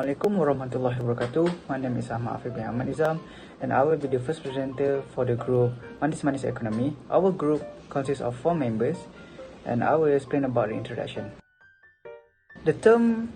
Assalamualaikum warahmatullahi wabarakatuh. My name is Ahmad bin NIZAM, and I will be the first presenter for the group Manis Economy. Our group consists of 4 members, and I will explain about the introduction. The term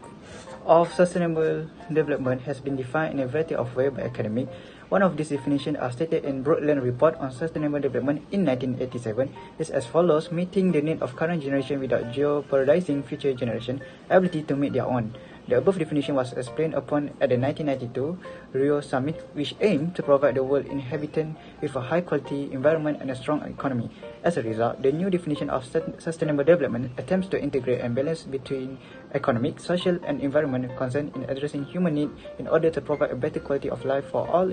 of sustainable development has been defined in a variety of ways by academics. One of these definitions are stated in Brundtland Report on Sustainable Development in 1987 is as follows: meeting the need of current generation without jeopardizing future generation ability to meet their own. The above definition was explained upon at the 1992 Rio Summit, which aimed to provide the world inhabitant with a high-quality environment and a strong economy. As a result, the new definition of sustainable development attempts to integrate and balance between economic, social, and environmental concerns in addressing human needs in order to provide a better quality of life for all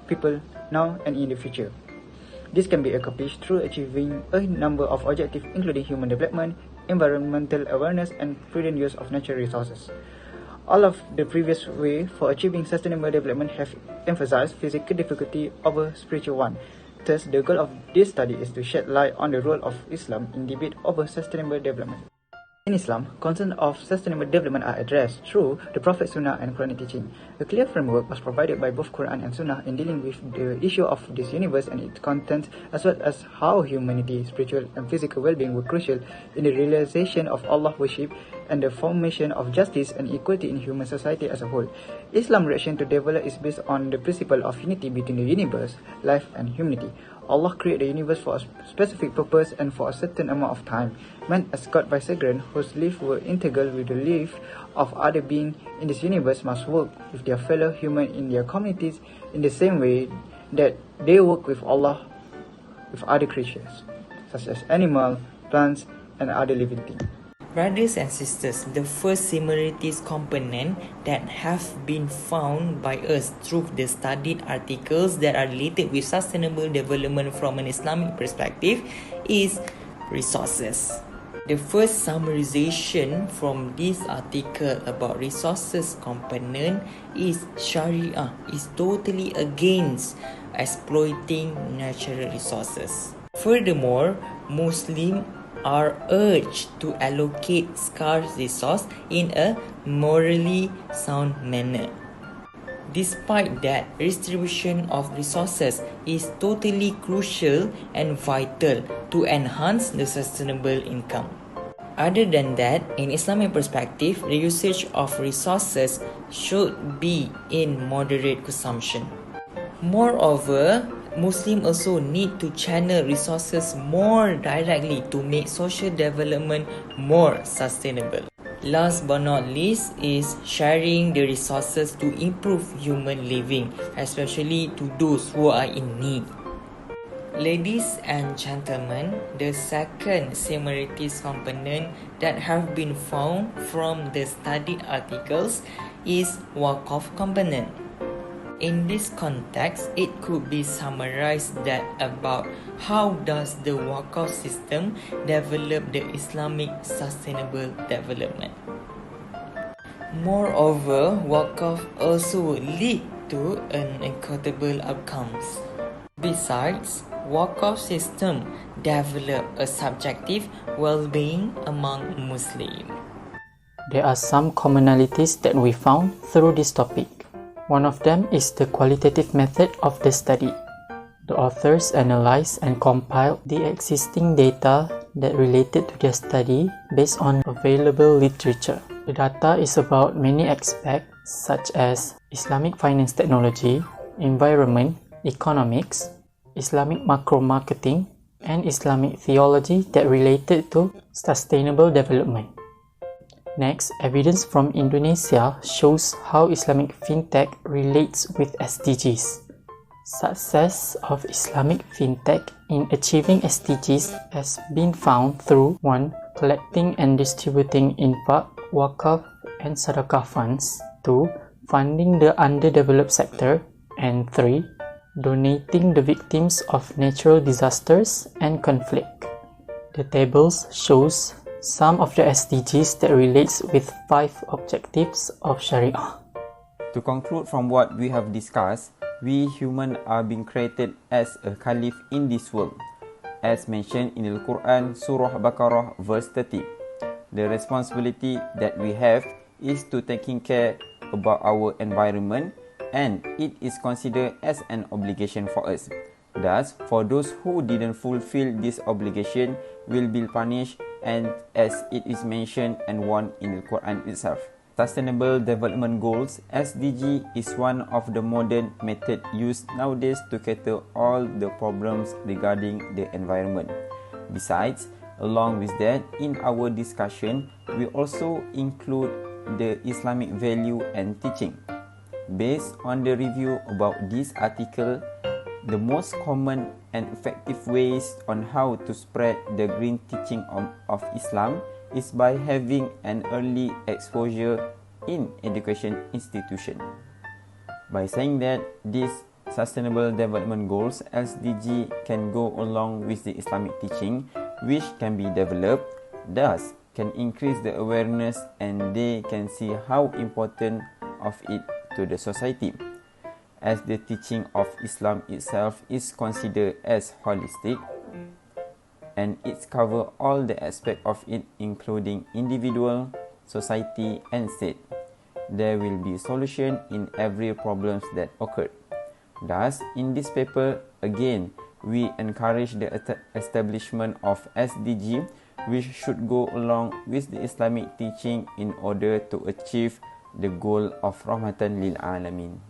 people now and in the future. This can be accomplished through achieving a number of objectives including human development, environmental awareness, and prudent use of natural resources. All of the previous way for achieving sustainable development have emphasized physical difficulty over spiritual one. Thus, the goal of this study is to shed light on the role of Islam in debate over sustainable development. In Islam, concerns of sustainable development are addressed through the Prophet Sunnah and Quranic teaching. A clear framework was provided by both Quran and Sunnah in dealing with the issue of this universe and its contents, as well as how humanity, spiritual and physical well-being were crucial in the realization of Allah worship and the formation of justice and equality in human society as a whole. Islam's reaction to develop is based on the principle of unity between the universe, life, and humanity. Allah created the universe for a specific purpose and for a certain amount of time. Man as God vicegerent whose lives were integral with the life of other beings in this universe must work with their fellow human in their communities in the same way that they work with Allah with other creatures, such as animals, plants, and other living things. Brothers and sisters, the first similarities component that have been found by us through the studied articles that are related with sustainable development from an Islamic perspective is resources. The first summarization from this article about resources component is Sharia is totally against exploiting natural resources. Furthermore, Muslims are urged to allocate scarce resource in a morally sound manner. Despite that, redistribution of resources is totally crucial and vital to enhance the sustainable income. Other than that, in Islamic perspective, the usage of resources should be in moderate consumption. Moreover, Muslims also need to channel resources more directly to make social development more sustainable. Last but not least is sharing the resources to improve human living, especially to those who are in need. Ladies and gentlemen, the second similarities component that have been found from the studied articles is Waqf component. In this context, it could be summarized that about how does the Waqf system develop the Islamic sustainable development. Moreover, Waqf also lead to unequitable outcomes. Besides, Waqf system develop a subjective well-being among Muslims. There are some commonalities that we found through this topic. One of them is the qualitative method of the study. The authors analyzed and compiled the existing data that related to their study based on available literature. The data is about many aspects such as Islamic finance technology, environment, economics, Islamic macro marketing, and Islamic theology that related to sustainable development. Next, evidence from Indonesia shows how Islamic fintech relates with SDGs. Success of Islamic fintech in achieving SDGs has been found through 1. Collecting and distributing infaq, wakaf, and sadaqah funds. 2. Funding the underdeveloped sector. And 3. Donating the victims of natural disasters and conflict. The tables shows some of the SDGs that relates with 5 objectives of Sharia. To conclude from what we have discussed, we humans are being created as a caliph in this world, as mentioned in the Quran, Surah Baqarah, verse 30. The responsibility that we have is to taking care about our environment, and it is considered as an obligation for us. Thus, for those who didn't fulfill this obligation will be punished, and as it is mentioned and warned in the Quran itself. Sustainable Development Goals (SDG) is one of the modern methods used nowadays to cater all the problems regarding the environment. Besides, along with that, in our discussion, we also include the Islamic value and teaching. Based on the review about this article, the most common and effective ways on how to spread the green teaching of Islam is by having an early exposure in education institution. By saying that, these Sustainable Development Goals (SDG) can go along with the Islamic teaching, which can be developed, thus can increase the awareness, and they can see how important of it to the society. As the teaching of Islam itself is considered as holistic, and it covers all the aspects of it, including individual, society, and state. There will be solution in every problems that occurred. Thus, in this paper, again, we encourage the establishment of SDG, which should go along with the Islamic teaching in order to achieve the goal of Rahmatan lil Alamin.